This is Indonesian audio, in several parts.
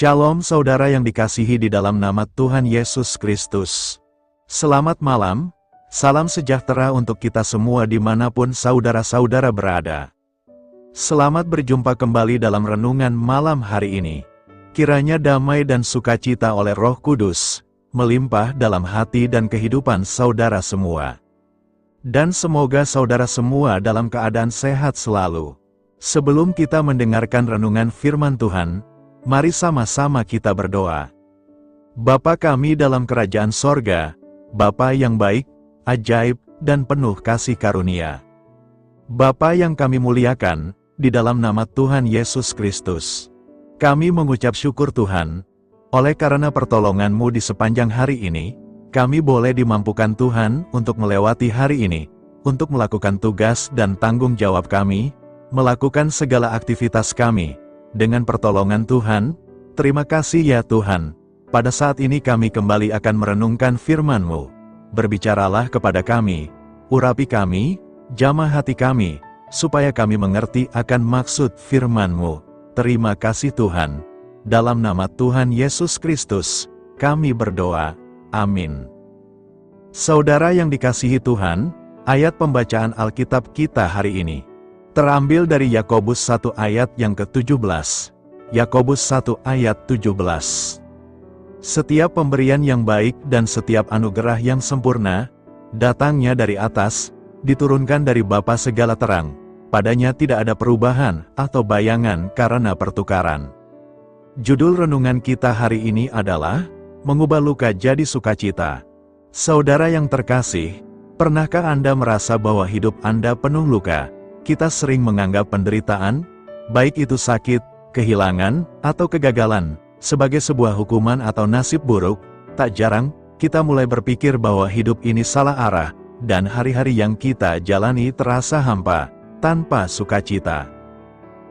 Shalom saudara yang dikasihi di dalam nama Tuhan Yesus Kristus. Selamat malam, salam sejahtera untuk kita semua dimanapun saudara-saudara berada. Selamat berjumpa kembali dalam renungan malam hari ini. Kiranya damai dan sukacita oleh Roh Kudus melimpah dalam hati dan kehidupan saudara semua. Dan semoga saudara semua dalam keadaan sehat selalu. Sebelum kita mendengarkan renungan firman Tuhan, mari sama-sama kita berdoa. Bapa kami dalam kerajaan sorga, Bapa yang baik, ajaib, dan penuh kasih karunia. Bapa yang kami muliakan, di dalam nama Tuhan Yesus Kristus. Kami mengucap syukur Tuhan, oleh karena pertolongan-Mu di sepanjang hari ini, kami boleh dimampukan Tuhan untuk melewati hari ini, untuk melakukan tugas dan tanggung jawab kami, melakukan segala aktivitas kami. Dengan pertolongan Tuhan, terima kasih ya Tuhan. Pada saat ini kami kembali akan merenungkan firman-Mu. Berbicaralah kepada kami, urapi kami, jamah hati kami, supaya kami mengerti akan maksud firman-Mu. Terima kasih Tuhan. Dalam nama Tuhan Yesus Kristus, kami berdoa. Amin. Saudara yang dikasihi Tuhan, ayat pembacaan Alkitab kita hari ini terambil dari Yakobus 1 ayat yang ke-17. Yakobus 1 ayat 17. Setiap pemberian yang baik dan setiap anugerah yang sempurna, datangnya dari atas, diturunkan dari Bapa segala terang. Padanya tidak ada perubahan atau bayangan karena pertukaran. Judul renungan kita hari ini adalah, mengubah luka jadi sukacita. Saudara yang terkasih, pernahkah Anda merasa bahwa hidup Anda penuh luka? Kita sering menganggap penderitaan, baik itu sakit, kehilangan, atau kegagalan, sebagai sebuah hukuman atau nasib buruk. Tak jarang, kita mulai berpikir bahwa hidup ini salah arah, dan hari-hari yang kita jalani terasa hampa, tanpa sukacita.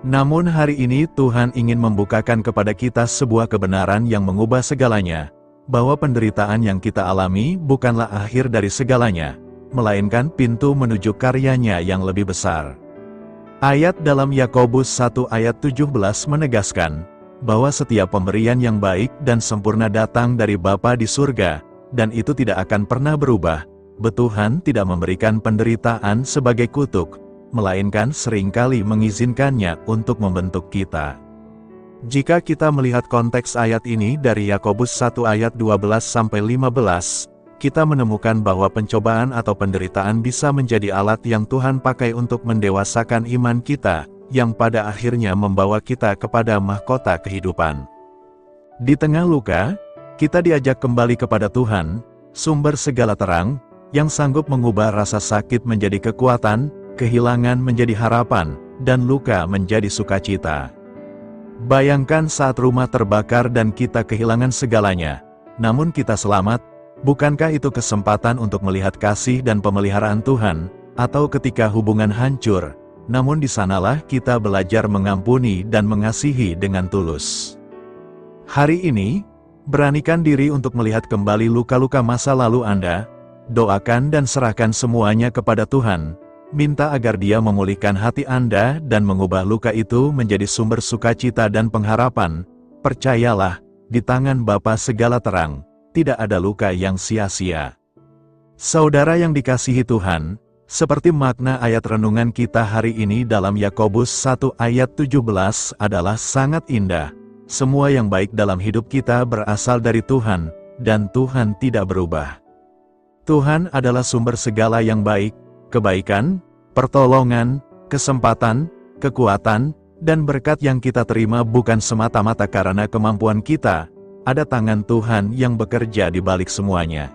Namun hari ini Tuhan ingin membukakan kepada kita sebuah kebenaran yang mengubah segalanya, bahwa penderitaan yang kita alami bukanlah akhir dari segalanya, melainkan pintu menuju karyanya yang lebih besar. Ayat dalam Yakobus 1 ayat 17 menegaskan, bahwa setiap pemberian yang baik dan sempurna datang dari Bapa di surga, dan itu tidak akan pernah berubah. Tuhan tidak memberikan penderitaan sebagai kutuk, melainkan seringkali mengizinkannya untuk membentuk kita. Jika kita melihat konteks ayat ini dari Yakobus 1 ayat 12-15, kita menemukan bahwa pencobaan atau penderitaan bisa menjadi alat yang Tuhan pakai untuk mendewasakan iman kita, yang pada akhirnya membawa kita kepada mahkota kehidupan. Di tengah luka, kita diajak kembali kepada Tuhan, sumber segala terang, yang sanggup mengubah rasa sakit menjadi kekuatan, kehilangan menjadi harapan, dan luka menjadi sukacita. Bayangkan saat rumah terbakar dan kita kehilangan segalanya, namun kita selamat. Bukankah itu kesempatan untuk melihat kasih dan pemeliharaan Tuhan, atau ketika hubungan hancur, namun di sanalah kita belajar mengampuni dan mengasihi dengan tulus. Hari ini, beranikan diri untuk melihat kembali luka-luka masa lalu Anda, doakan dan serahkan semuanya kepada Tuhan, minta agar Dia memulihkan hati Anda dan mengubah luka itu menjadi sumber sukacita dan pengharapan. Percayalah, di tangan Bapa segala terang, tidak ada luka yang sia-sia. Saudara yang dikasihi Tuhan, seperti makna ayat renungan kita hari ini dalam Yakobus 1 ayat 17 adalah sangat indah. Semua yang baik dalam hidup kita berasal dari Tuhan, dan Tuhan tidak berubah. Tuhan adalah sumber segala yang baik, kebaikan, pertolongan, kesempatan, kekuatan, dan berkat yang kita terima bukan semata-mata karena kemampuan kita. Ada tangan Tuhan yang bekerja di balik semuanya.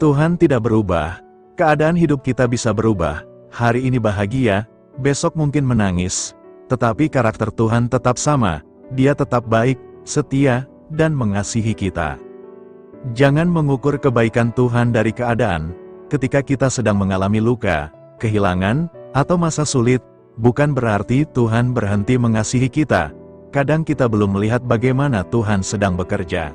Tuhan tidak berubah, keadaan hidup kita bisa berubah, hari ini bahagia, besok mungkin menangis, tetapi karakter Tuhan tetap sama, Dia tetap baik, setia, dan mengasihi kita. Jangan mengukur kebaikan Tuhan dari keadaan, ketika kita sedang mengalami luka, kehilangan, atau masa sulit, bukan berarti Tuhan berhenti mengasihi kita. Kadang kita belum melihat bagaimana Tuhan sedang bekerja.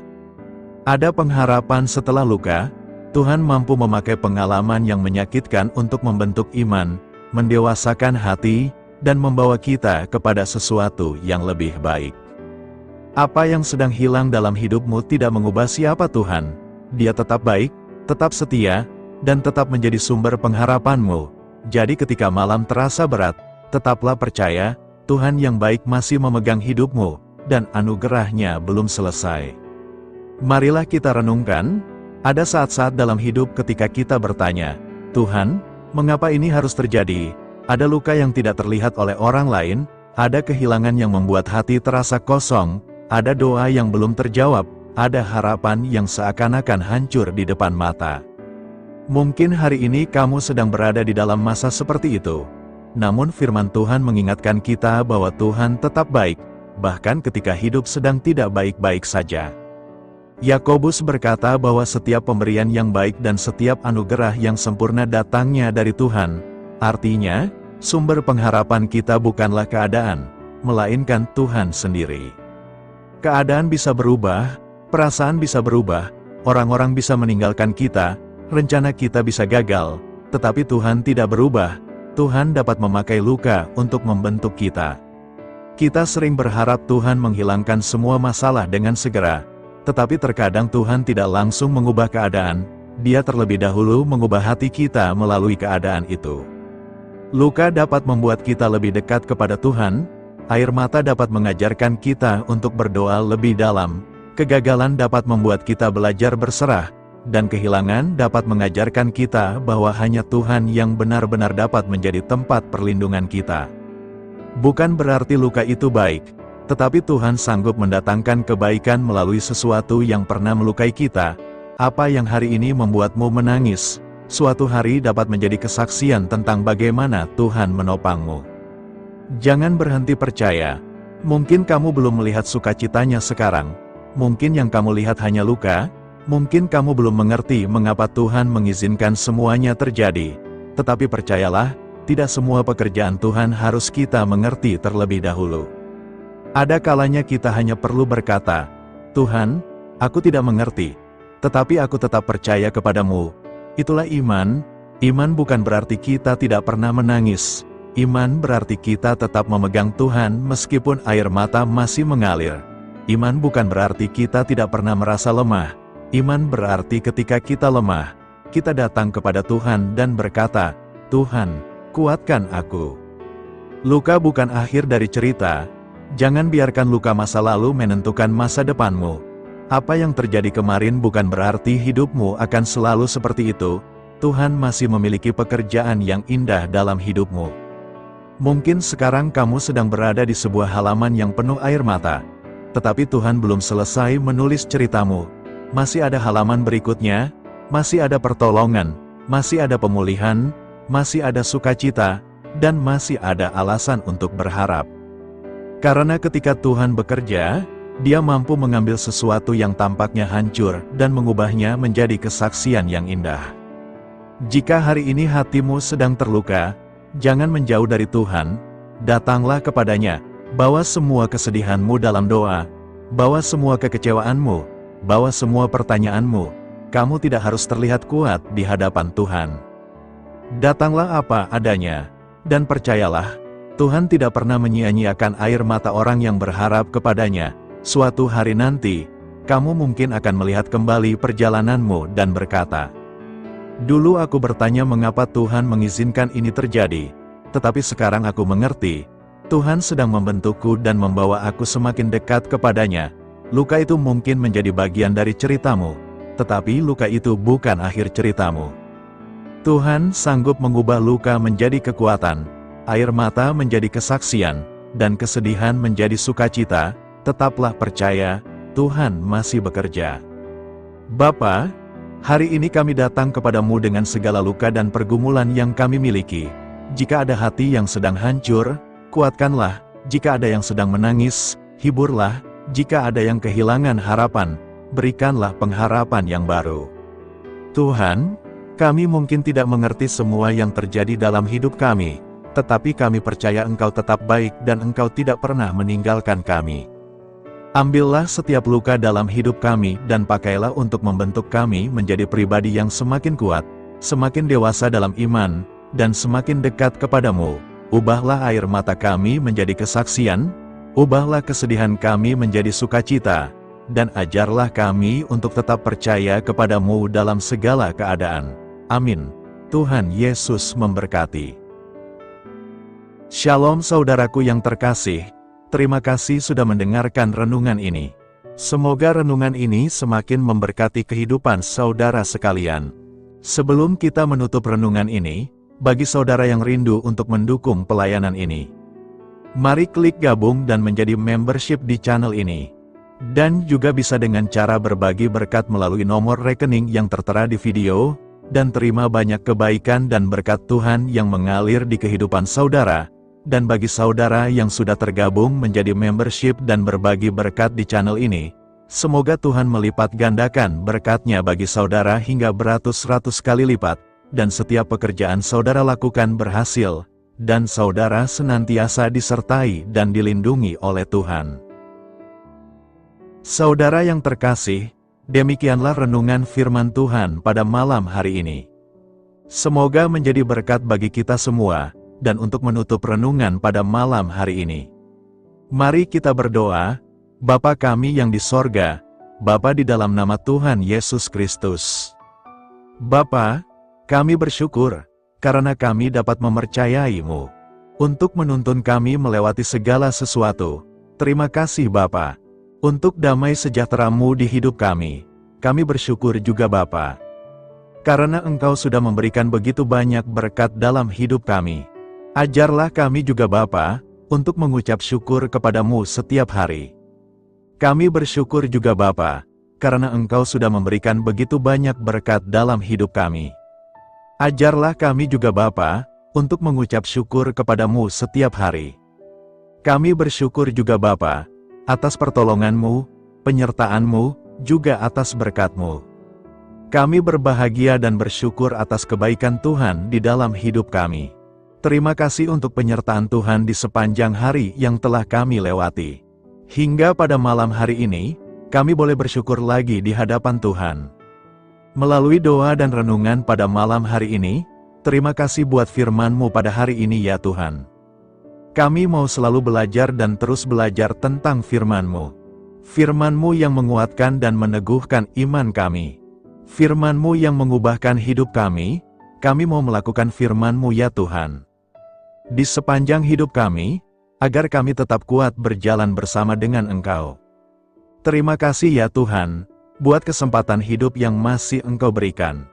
Ada pengharapan setelah luka. Tuhan mampu memakai pengalaman yang menyakitkan untuk membentuk iman, mendewasakan hati, dan membawa kita kepada sesuatu yang lebih baik. Apa yang sedang hilang dalam hidupmu tidak mengubah siapa Tuhan. Dia tetap baik, tetap setia, dan tetap menjadi sumber pengharapanmu. Jadi ketika malam terasa berat, tetaplah percaya, Tuhan yang baik masih memegang hidupmu, dan anugerah-Nya belum selesai. Marilah kita renungkan, ada saat-saat dalam hidup ketika kita bertanya, Tuhan, mengapa ini harus terjadi? Ada luka yang tidak terlihat oleh orang lain, ada kehilangan yang membuat hati terasa kosong, ada doa yang belum terjawab, ada harapan yang seakan-akan hancur di depan mata. Mungkin hari ini kamu sedang berada di dalam masa seperti itu. Namun firman Tuhan mengingatkan kita bahwa Tuhan tetap baik, bahkan ketika hidup sedang tidak baik-baik saja. Yakobus berkata bahwa setiap pemberian yang baik dan setiap anugerah yang sempurna datangnya dari Tuhan. Artinya, sumber pengharapan kita bukanlah keadaan, melainkan Tuhan sendiri. Keadaan bisa berubah, perasaan bisa berubah, orang-orang bisa meninggalkan kita, rencana kita bisa gagal, tetapi Tuhan tidak berubah. Tuhan dapat memakai luka untuk membentuk kita. Kita sering berharap Tuhan menghilangkan semua masalah dengan segera, tetapi terkadang Tuhan tidak langsung mengubah keadaan, Dia terlebih dahulu mengubah hati kita melalui keadaan itu. Luka dapat membuat kita lebih dekat kepada Tuhan, air mata dapat mengajarkan kita untuk berdoa lebih dalam, kegagalan dapat membuat kita belajar berserah, dan kehilangan dapat mengajarkan kita bahwa hanya Tuhan yang benar-benar dapat menjadi tempat perlindungan kita. Bukan berarti luka itu baik, tetapi Tuhan sanggup mendatangkan kebaikan melalui sesuatu yang pernah melukai kita. Apa yang hari ini membuatmu menangis, suatu hari dapat menjadi kesaksian tentang bagaimana Tuhan menopangmu. Jangan berhenti percaya. Mungkin kamu belum melihat sukacitanya sekarang. Mungkin yang kamu lihat hanya luka. Mungkin kamu belum mengerti mengapa Tuhan mengizinkan semuanya terjadi. Tetapi percayalah, tidak semua pekerjaan Tuhan harus kita mengerti terlebih dahulu. Ada kalanya kita hanya perlu berkata, Tuhan, aku tidak mengerti, tetapi aku tetap percaya kepadamu. Itulah iman. Iman bukan berarti kita tidak pernah menangis. Iman berarti kita tetap memegang Tuhan meskipun air mata masih mengalir. Iman bukan berarti kita tidak pernah merasa lemah. Iman berarti ketika kita lemah, kita datang kepada Tuhan dan berkata, Tuhan, kuatkan aku. Luka bukan akhir dari cerita. Jangan biarkan luka masa lalu menentukan masa depanmu. Apa yang terjadi kemarin bukan berarti hidupmu akan selalu seperti itu. Tuhan masih memiliki pekerjaan yang indah dalam hidupmu. Mungkin sekarang kamu sedang berada di sebuah halaman yang penuh air mata. Tetapi Tuhan belum selesai menulis ceritamu. Masih ada halaman berikutnya, masih ada pertolongan, masih ada pemulihan, masih ada sukacita, dan masih ada alasan untuk berharap. Karena ketika Tuhan bekerja, Dia mampu mengambil sesuatu yang tampaknya hancur dan mengubahnya menjadi kesaksian yang indah. Jika hari ini hatimu sedang terluka, jangan menjauh dari Tuhan, datanglah kepadanya, bawa semua kesedihanmu dalam doa, bawa semua kekecewaanmu, bawa semua pertanyaanmu. Kamu tidak harus terlihat kuat di hadapan Tuhan. Datanglah apa adanya, dan percayalah, Tuhan tidak pernah menyia-nyiakan air mata orang yang berharap kepadanya. Suatu hari nanti, kamu mungkin akan melihat kembali perjalananmu dan berkata, dulu aku bertanya mengapa Tuhan mengizinkan ini terjadi, tetapi sekarang aku mengerti, Tuhan sedang membentukku dan membawa aku semakin dekat kepadanya. Luka itu mungkin menjadi bagian dari ceritamu, tetapi luka itu bukan akhir ceritamu. Tuhan sanggup mengubah luka menjadi kekuatan, air mata menjadi kesaksian, dan kesedihan menjadi sukacita. Tetaplah percaya, Tuhan masih bekerja. Bapa, hari ini kami datang kepadamu dengan segala luka dan pergumulan yang kami miliki. Jika ada hati yang sedang hancur, kuatkanlah. Jika ada yang sedang menangis, hiburlah. Jika ada yang kehilangan harapan, berikanlah pengharapan yang baru. Tuhan, kami mungkin tidak mengerti semua yang terjadi dalam hidup kami, tetapi kami percaya Engkau tetap baik dan Engkau tidak pernah meninggalkan kami. Ambillah setiap luka dalam hidup kami dan pakailah untuk membentuk kami menjadi pribadi yang semakin kuat, semakin dewasa dalam iman, dan semakin dekat kepadamu. Ubahlah air mata kami menjadi kesaksian, Ubahlah kesedihan kami menjadi sukacita, dan ajarlah kami untuk tetap percaya kepadamu dalam segala keadaan. Amin. Tuhan Yesus memberkati. Shalom saudaraku yang terkasih, terima kasih sudah mendengarkan renungan ini. Semoga renungan ini semakin memberkati kehidupan saudara sekalian. Sebelum kita menutup renungan ini, bagi saudara yang rindu untuk mendukung pelayanan ini, mari klik gabung dan menjadi membership di channel ini. Dan juga bisa dengan cara berbagi berkat melalui nomor rekening yang tertera di video, dan terima banyak kebaikan dan berkat Tuhan yang mengalir di kehidupan saudara. Dan bagi saudara yang sudah tergabung menjadi membership dan berbagi berkat di channel ini, semoga Tuhan melipat gandakan berkat-Nya bagi saudara hingga beratus-ratus kali lipat, dan setiap pekerjaan saudara lakukan berhasil, dan saudara senantiasa disertai dan dilindungi oleh Tuhan. Saudara yang terkasih, demikianlah renungan firman Tuhan pada malam hari ini. Semoga menjadi berkat bagi kita semua, dan untuk menutup renungan pada malam hari ini, mari kita berdoa. Bapa kami yang di sorga, Bapa di dalam nama Tuhan Yesus Kristus. Bapa, kami bersyukur, karena kami dapat mempercayai-Mu, untuk menuntun kami melewati segala sesuatu. Terima kasih Bapa, untuk damai sejahtera-Mu di hidup kami. Kami bersyukur juga Bapa, karena Engkau sudah memberikan begitu banyak berkat dalam hidup kami. Ajarlah kami juga Bapa, untuk mengucap syukur kepadamu setiap hari. Kami bersyukur juga Bapa, karena Engkau sudah memberikan begitu banyak berkat dalam hidup kami. Ajarlah kami juga Bapa, untuk mengucap syukur kepadamu setiap hari. Kami bersyukur juga Bapa, atas pertolongan-Mu, penyertaan-Mu, juga atas berkat-Mu. Kami berbahagia dan bersyukur atas kebaikan Tuhan di dalam hidup kami. Terima kasih untuk penyertaan Tuhan di sepanjang hari yang telah kami lewati. Hingga pada malam hari ini, kami boleh bersyukur lagi di hadapan Tuhan. Melalui doa dan renungan pada malam hari ini, terima kasih buat firman-Mu pada hari ini ya Tuhan. Kami mau selalu belajar dan terus belajar tentang firman-Mu. Firman-Mu yang menguatkan dan meneguhkan iman kami. Firman-Mu yang mengubahkan hidup kami mau melakukan firman-Mu ya Tuhan. Di sepanjang hidup kami, agar kami tetap kuat berjalan bersama dengan Engkau. Terima kasih ya Tuhan, buat kesempatan hidup yang masih Engkau berikan.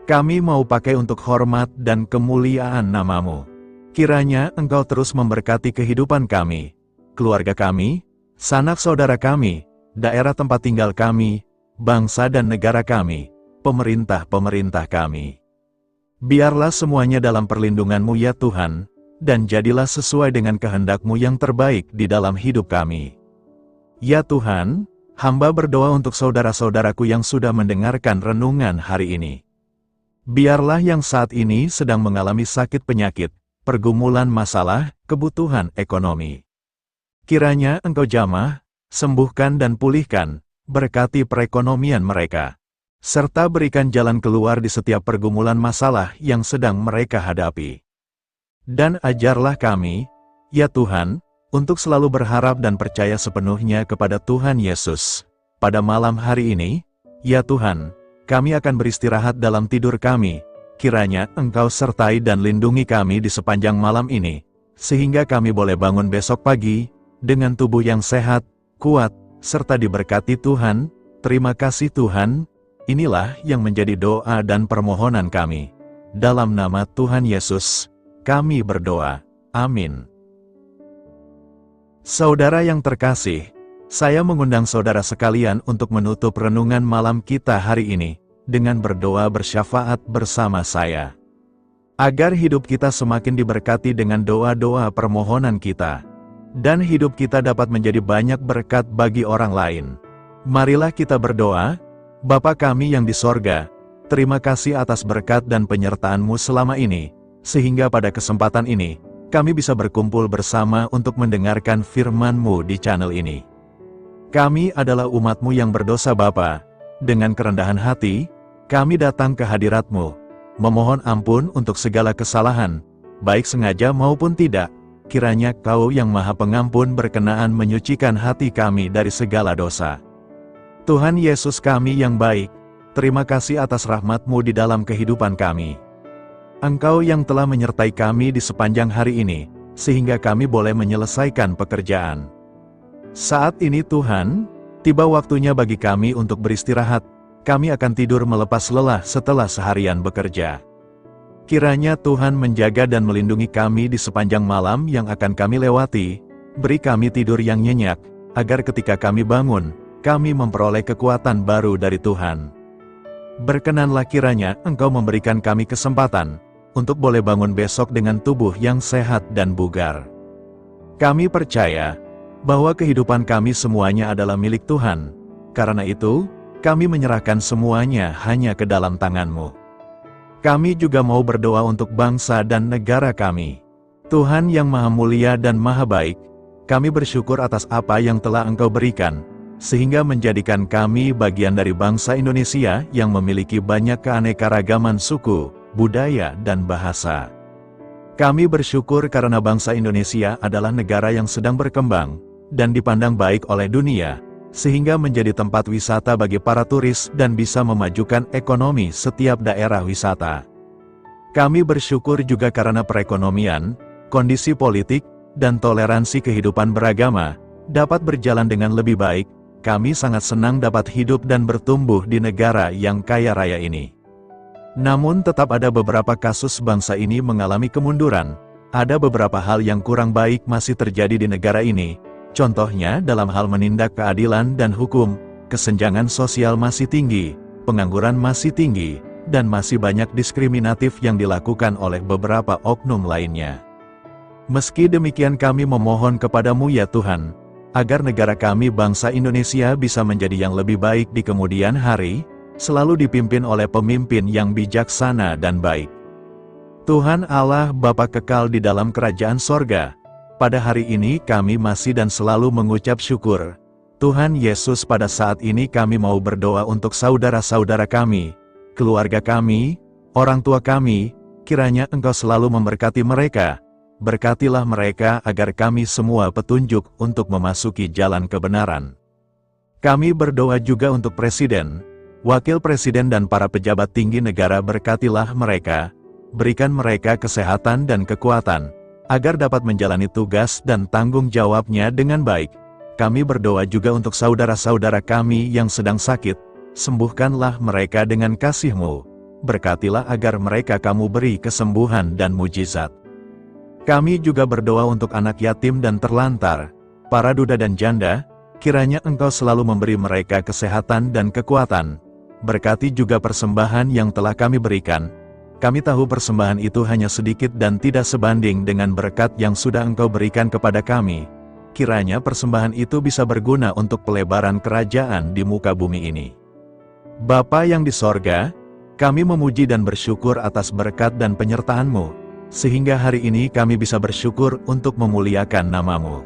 Kami mau pakai untuk hormat dan kemuliaan nama-Mu. Kiranya Engkau terus memberkati kehidupan kami, keluarga kami, sanak saudara kami, daerah tempat tinggal kami, bangsa dan negara kami, pemerintah-pemerintah kami. Biarlah semuanya dalam perlindungan-Mu ya Tuhan, dan jadilah sesuai dengan kehendak-Mu yang terbaik di dalam hidup kami. Ya Tuhan, hamba berdoa untuk saudara-saudaraku yang sudah mendengarkan renungan hari ini. Biarlah yang saat ini sedang mengalami sakit penyakit, pergumulan masalah, kebutuhan ekonomi. Kiranya Engkau jamah, sembuhkan dan pulihkan, berkati perekonomian mereka, serta berikan jalan keluar di setiap pergumulan masalah yang sedang mereka hadapi. Dan ajarlah kami, ya Tuhan, untuk selalu berharap dan percaya sepenuhnya kepada Tuhan Yesus. Pada malam hari ini, ya Tuhan, kami akan beristirahat dalam tidur kami. Kiranya Engkau sertai dan lindungi kami di sepanjang malam ini, sehingga kami boleh bangun besok pagi, dengan tubuh yang sehat, kuat, serta diberkati Tuhan. Terima kasih Tuhan. Inilah yang menjadi doa dan permohonan kami. Dalam nama Tuhan Yesus, kami berdoa. Amin. Saudara yang terkasih, saya mengundang saudara sekalian untuk menutup renungan malam kita hari ini, dengan berdoa bersyafaat bersama saya. Agar hidup kita semakin diberkati dengan doa-doa permohonan kita, dan hidup kita dapat menjadi banyak berkat bagi orang lain. Marilah kita berdoa. Bapa kami yang di sorga, terima kasih atas berkat dan penyertaan-Mu selama ini, sehingga pada kesempatan ini, kami bisa berkumpul bersama untuk mendengarkan firman-Mu di channel ini. Kami adalah umat-Mu yang berdosa Bapa. Dengan kerendahan hati, kami datang ke hadirat-Mu, memohon ampun untuk segala kesalahan, baik sengaja maupun tidak. kiranya Kau yang Maha Pengampun berkenaan menyucikan hati kami dari segala dosa. Tuhan Yesus kami yang baik, terima kasih atas rahmat-Mu di dalam kehidupan kami. Engkau yang telah menyertai kami di sepanjang hari ini, sehingga kami boleh menyelesaikan pekerjaan. Saat ini Tuhan, tiba waktunya bagi kami untuk beristirahat. Kami akan tidur melepas lelah setelah seharian bekerja. Kiranya Tuhan menjaga dan melindungi kami di sepanjang malam yang akan kami lewati. Beri kami tidur yang nyenyak, agar ketika kami bangun, kami memperoleh kekuatan baru dari Tuhan. Berkenanlah kiranya Engkau memberikan kami kesempatan untuk boleh bangun besok dengan tubuh yang sehat dan bugar. Kami percaya bahwa kehidupan kami semuanya adalah milik Tuhan. Karena itu, kami menyerahkan semuanya hanya ke dalam tangan-Mu. Kami juga mau berdoa untuk bangsa dan negara kami. Tuhan yang Maha Mulia dan Maha Baik, kami bersyukur atas apa yang telah Engkau berikan, sehingga menjadikan kami bagian dari bangsa Indonesia yang memiliki banyak keanekaragaman suku, budaya, dan bahasa. Kami bersyukur karena bangsa Indonesia adalah negara yang sedang berkembang, dan dipandang baik oleh dunia, sehingga menjadi tempat wisata bagi para turis dan bisa memajukan ekonomi setiap daerah wisata. Kami bersyukur juga karena perekonomian, kondisi politik, dan toleransi kehidupan beragama dapat berjalan dengan lebih baik. Kami sangat senang dapat hidup dan bertumbuh di negara yang kaya raya ini. Namun tetap ada beberapa kasus bangsa ini mengalami kemunduran. Ada beberapa hal yang kurang baik masih terjadi di negara ini. Contohnya dalam hal menindak keadilan dan hukum, kesenjangan sosial masih tinggi, pengangguran masih tinggi, dan masih banyak diskriminatif yang dilakukan oleh beberapa oknum lainnya. Meski demikian kami memohon kepadamu ya Tuhan, agar negara kami bangsa Indonesia bisa menjadi yang lebih baik di kemudian hari, selalu dipimpin oleh pemimpin yang bijaksana dan baik. Tuhan Allah Bapa kekal di dalam kerajaan sorga, pada hari ini kami masih dan selalu mengucap syukur. Tuhan Yesus, pada saat ini kami mau berdoa untuk saudara-saudara kami, keluarga kami, orang tua kami, kiranya Engkau selalu memberkati mereka. Berkatilah mereka agar kami semua petunjuk untuk memasuki jalan kebenaran. Kami berdoa juga untuk Presiden, Wakil Presiden dan para pejabat tinggi negara. Berkatilah mereka, berikan mereka kesehatan dan kekuatan, agar dapat menjalani tugas dan tanggung jawabnya dengan baik. Kami berdoa juga untuk saudara-saudara kami yang sedang sakit, sembuhkanlah mereka dengan kasih-Mu. Berkatilah agar mereka Kamu beri kesembuhan dan mujizat. Kami juga berdoa untuk anak yatim dan terlantar, para duda dan janda, kiranya Engkau selalu memberi mereka kesehatan dan kekuatan. Berkati juga persembahan yang telah kami berikan. Kami tahu persembahan itu hanya sedikit dan tidak sebanding dengan berkat yang sudah Engkau berikan kepada kami. Kiranya persembahan itu bisa berguna untuk pelebaran kerajaan di muka bumi ini. Bapa yang di sorga, kami memuji dan bersyukur atas berkat dan penyertaan-Mu, sehingga hari ini kami bisa bersyukur untuk memuliakan nama-Mu.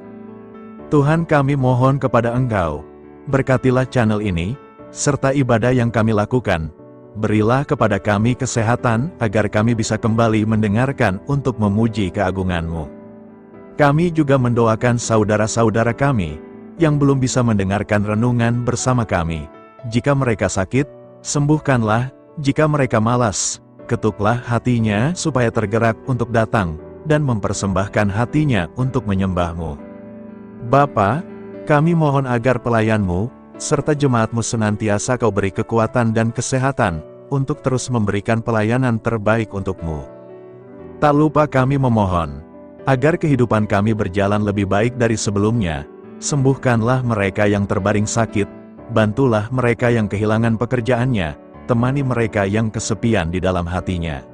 Tuhan, kami mohon kepada Engkau, berkatilah channel ini, serta ibadah yang kami lakukan. Berilah kepada kami kesehatan, agar kami bisa kembali mendengarkan untuk memuji keagungan-Mu. Kami juga mendoakan saudara-saudara kami, yang belum bisa mendengarkan renungan bersama kami. Jika mereka sakit, sembuhkanlah. Jika mereka malas, ketuklah hatinya supaya tergerak untuk datang, dan mempersembahkan hatinya untuk menyembah-Mu. Bapa, kami mohon agar pelayan-Mu, serta jemaat-Mu senantiasa Kau beri kekuatan dan kesehatan, untuk terus memberikan pelayanan terbaik untuk-Mu. Tak lupa kami memohon, agar kehidupan kami berjalan lebih baik dari sebelumnya. Sembuhkanlah mereka yang terbaring sakit, bantulah mereka yang kehilangan pekerjaannya, temani mereka yang kesepian di dalam hatinya.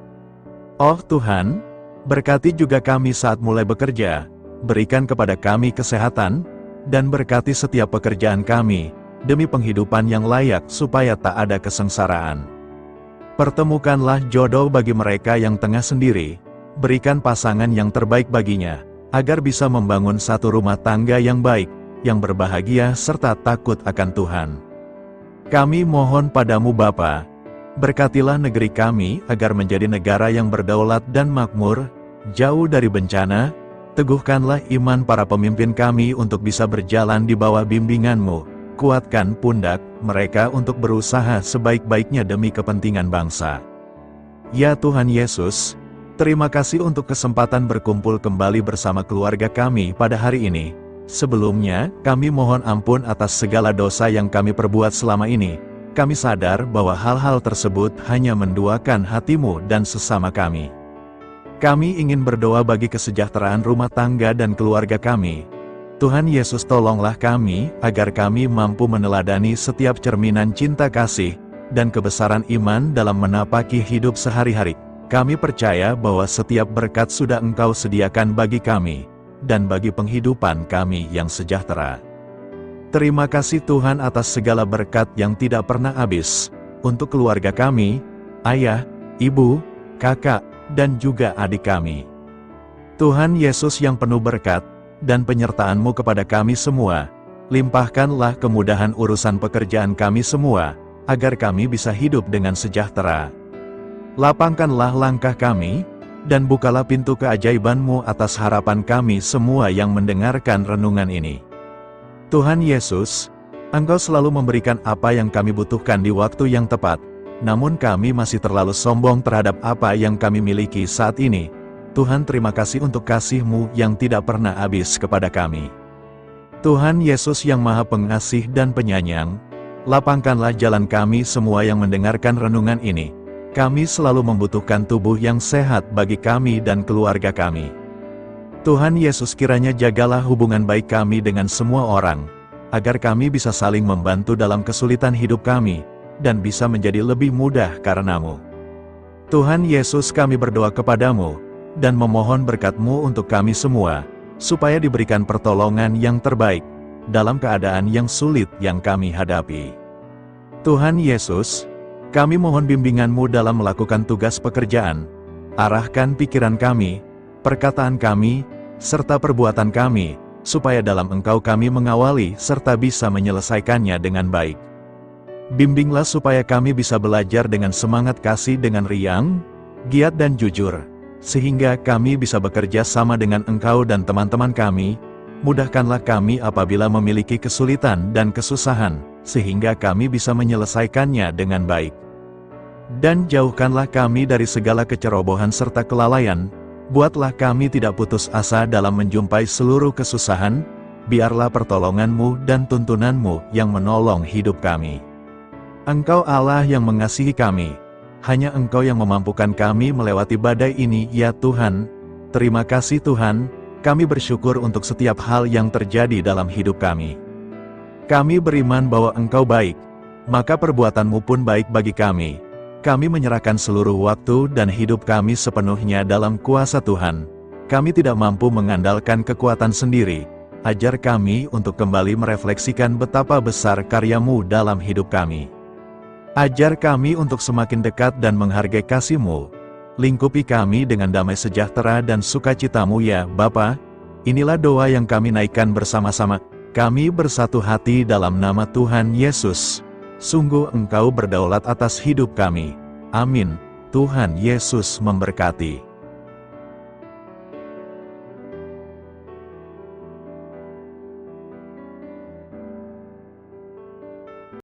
Oh Tuhan, berkati juga kami saat mulai bekerja, berikan kepada kami kesehatan, dan berkati setiap pekerjaan kami, demi penghidupan yang layak supaya tak ada kesengsaraan. Pertemukanlah jodoh bagi mereka yang tengah sendiri, berikan pasangan yang terbaik baginya, agar bisa membangun satu rumah tangga yang baik, yang berbahagia serta takut akan Tuhan. Kami mohon padamu Bapa, berkatilah negeri kami agar menjadi negara yang berdaulat dan makmur, jauh dari bencana, Teguhkanlah iman para pemimpin kami untuk bisa berjalan di bawah bimbingan-Mu. Kuatkan pundak mereka untuk berusaha sebaik-baiknya demi kepentingan bangsa. Ya Tuhan Yesus, terima kasih untuk kesempatan berkumpul kembali bersama keluarga kami pada hari ini. Sebelumnya, kami mohon ampun atas segala dosa yang kami perbuat selama ini. Kami sadar bahwa hal-hal tersebut hanya menduakan hati-Mu dan sesama kami. Kami ingin berdoa bagi kesejahteraan rumah tangga dan keluarga kami. Tuhan Yesus, tolonglah kami, agar kami mampu meneladani setiap cerminan cinta kasih dan kebesaran iman dalam menapaki hidup sehari-hari. Kami percaya bahwa setiap berkat sudah Engkau sediakan bagi kami, dan bagi penghidupan kami yang sejahtera. Terima kasih Tuhan atas segala berkat yang tidak pernah habis, untuk keluarga kami, ayah, ibu, kakak, dan juga adik kami. Tuhan Yesus yang penuh berkat, dan penyertaan-Mu kepada kami semua, limpahkanlah kemudahan urusan pekerjaan kami semua, agar kami bisa hidup dengan sejahtera. Lapangkanlah langkah kami, dan bukalah pintu keajaiban-Mu atas harapan kami semua yang mendengarkan renungan ini. Tuhan Yesus, Engkau selalu memberikan apa yang kami butuhkan di waktu yang tepat, namun kami masih terlalu sombong terhadap apa yang kami miliki saat ini. Tuhan, terima kasih untuk kasih-Mu yang tidak pernah habis kepada kami. Tuhan Yesus yang Maha Pengasih dan Penyayang, lapangkanlah jalan kami semua yang mendengarkan renungan ini. Kami selalu membutuhkan tubuh yang sehat bagi kami dan keluarga kami. Tuhan Yesus, kiranya jagalah hubungan baik kami dengan semua orang, agar kami bisa saling membantu dalam kesulitan hidup kami, dan bisa menjadi lebih mudah karena-Mu. Tuhan Yesus, kami berdoa kepada-Mu, dan memohon berkat-Mu untuk kami semua, supaya diberikan pertolongan yang terbaik, dalam keadaan yang sulit yang kami hadapi. Tuhan Yesus, kami mohon bimbingan-Mu dalam melakukan tugas pekerjaan. Arahkan pikiran kami, perkataan kami, serta perbuatan kami, supaya dalam Engkau kami mengawali serta bisa menyelesaikannya dengan baik. Bimbinglah supaya kami bisa belajar dengan semangat kasih dengan riang, giat dan jujur, sehingga kami bisa bekerja sama dengan Engkau dan teman-teman kami. Mudahkanlah kami apabila memiliki kesulitan dan kesusahan, sehingga kami bisa menyelesaikannya dengan baik. Dan jauhkanlah kami dari segala kecerobohan serta kelalaian. Buatlah kami tidak putus asa dalam menjumpai seluruh kesusahan. Biarlah pertolongan-Mu dan tuntunan-Mu yang menolong hidup kami. Engkau Allah yang mengasihi kami. Hanya Engkau yang memampukan kami melewati badai ini, ya Tuhan. Terima kasih Tuhan, kami bersyukur untuk setiap hal yang terjadi dalam hidup kami. Kami beriman bahwa Engkau baik, maka perbuatan-Mu pun baik bagi kami. Kami menyerahkan seluruh waktu dan hidup kami sepenuhnya dalam kuasa Tuhan. Kami tidak mampu mengandalkan kekuatan sendiri. Ajar kami untuk kembali merefleksikan betapa besar karya-Mu dalam hidup kami. Ajar kami untuk semakin dekat dan menghargai kasih-Mu. Lingkupi kami dengan damai sejahtera dan sukacita-Mu ya Bapa. Inilah doa yang kami naikkan bersama-sama. Kami bersatu hati dalam nama Tuhan Yesus. Sungguh Engkau berdaulat atas hidup kami. Amin. Tuhan Yesus memberkati.